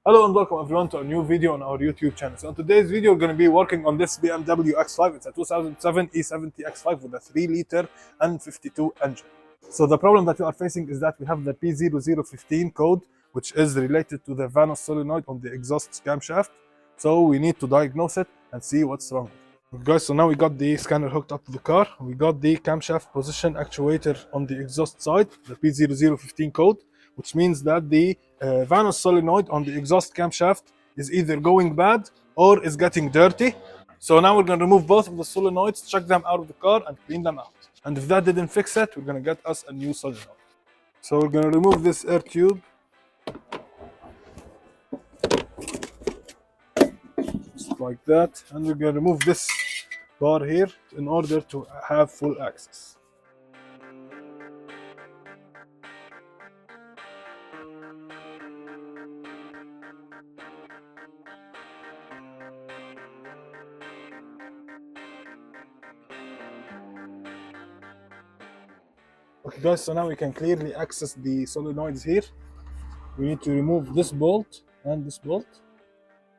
Hello and welcome everyone to a new video on our YouTube channel. So in today's video, we're going to be working on this BMW X5. It's a 2007 E70 X5 with a 3-liter N52 engine. So the problem that we are facing is that we have the P0015 code, which is related to the Vanos solenoid on the exhaust camshaft. So we need to diagnose it and see what's wrong. Okay, guys, so now we got the scanner hooked up to the car. We got the camshaft position actuator on the exhaust side, the P0015 code, which means that the Vanos solenoid on the exhaust camshaft is either going bad or is getting dirty. So now we're going to remove both of the solenoids, check them out of the car and clean them out. And if that didn't fix it, we're going to get us a new solenoid. So we're going to remove this air tube. Just like that. And we're going to remove this bar here in order to have full access. Okay guys, so now we can clearly access the solenoids here. We need to remove this bolt and this bolt.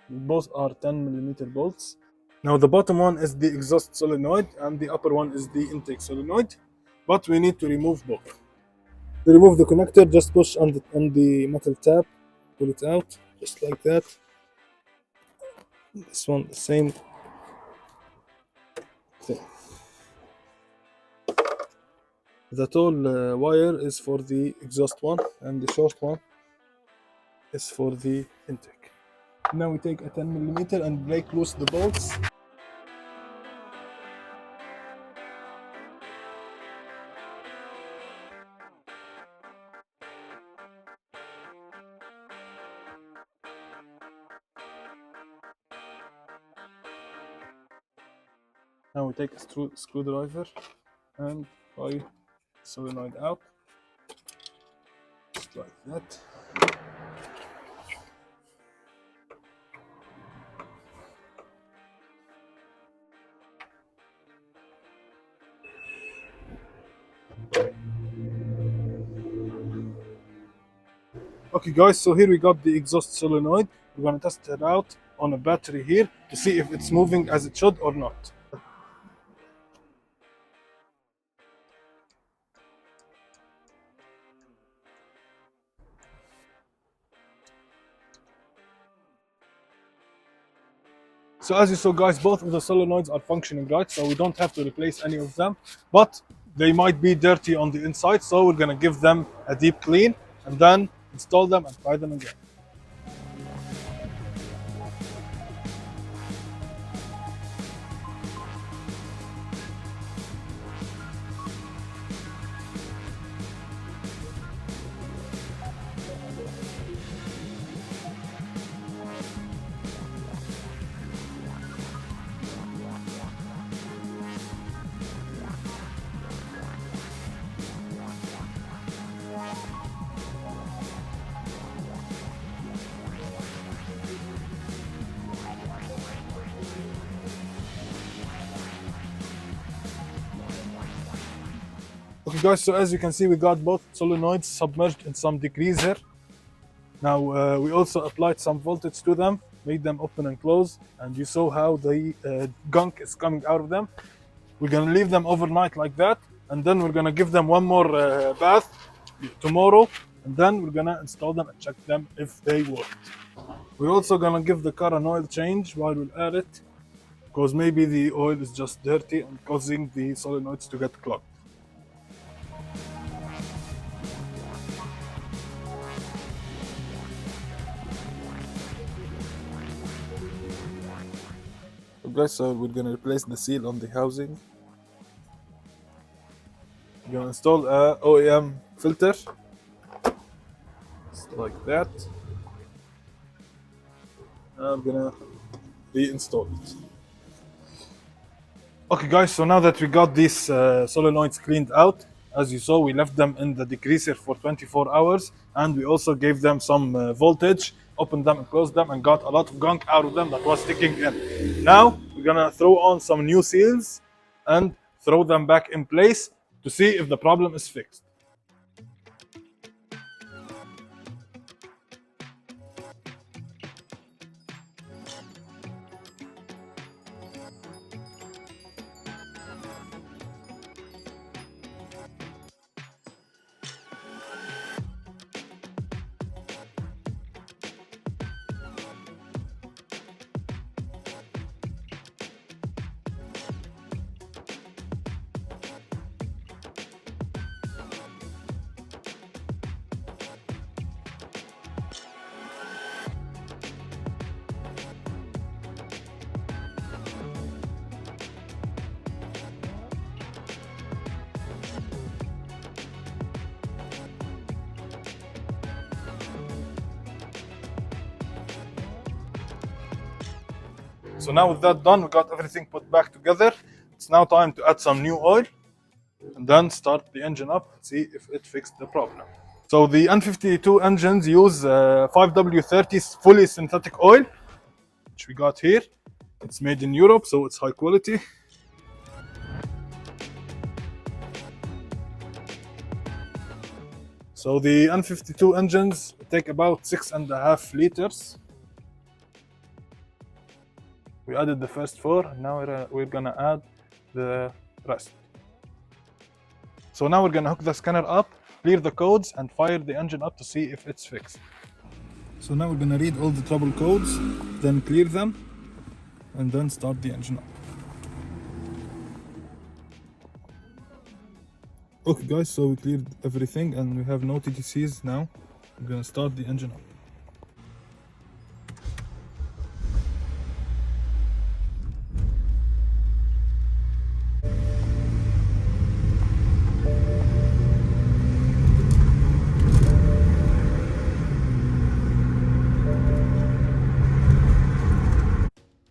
Both are 10mm bolts. Now the bottom one is the exhaust solenoid and the upper one is the intake solenoid, but we need to remove both. To remove the connector, just push on the metal tab, pull it out, just like that. This one, the same thing. The tall wire is for the exhaust one and the short one is for the intake. Now we take a 10mm and break loose the bolts. Now we take a screwdriver and pry solenoid out, just like that. Okay guys, so here we got the exhaust solenoid. We're going to test it out on a battery here to see if it's moving as it should or not. So as you saw guys, both of the solenoids are functioning right, so we don't have to replace any of them, but they might be dirty on the inside, so we're going to give them a deep clean and then install them and try them again. Okay guys, so as you can see, we got both solenoids submerged in some degreaser. Now we also applied some voltage to them, made them open and close, and you saw how the gunk is coming out of them. We're gonna leave them overnight like that, and then we're gonna give them one more bath tomorrow, and then we're gonna install them and check them if they work. We're also gonna give the car an oil change while we're at it, because maybe the oil is just dirty and causing the solenoids to get clogged. Okay, so we're gonna replace the seal on the housing. We're gonna install a OEM filter, just like that. And I'm gonna reinstall it. Okay guys, so now that we got these solenoids cleaned out, as you saw, we left them in the degreaser for 24 hours and we also gave them some voltage, opened them and closed them, and got a lot of gunk out of them that was sticking in. Now we're gonna throw on some new seals and throw them back in place to see if the problem is fixed. So now with that done, we got everything put back together. It's now time to add some new oil and then start the engine up, see if it fixed the problem. So the N52 engines use 5W30 fully synthetic oil, which we got here. It's made in Europe, so it's high quality. So the N52 engines take about 6.5 liters. We added the first 4, and now we're gonna add the rest. So now we're gonna hook the scanner up, clear the codes, and fire the engine up to see if it's fixed. So now we're gonna read all the trouble codes, then clear them, and then start the engine up. Okay guys, so we cleared everything and we have no TTCs now. We're gonna start the engine up.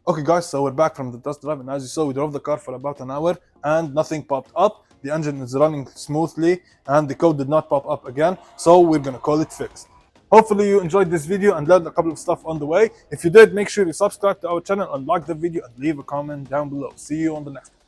Okay guys, so we're back from the test drive, and as you saw, we drove the car for about an hour and nothing popped up. The engine is running smoothly and the code did not pop up again, so we're gonna call it fixed. Hopefully you enjoyed this video and learned a couple of stuff on the way. If you did, make sure you subscribe to our channel and like the video and leave a comment down below. See you on the next one.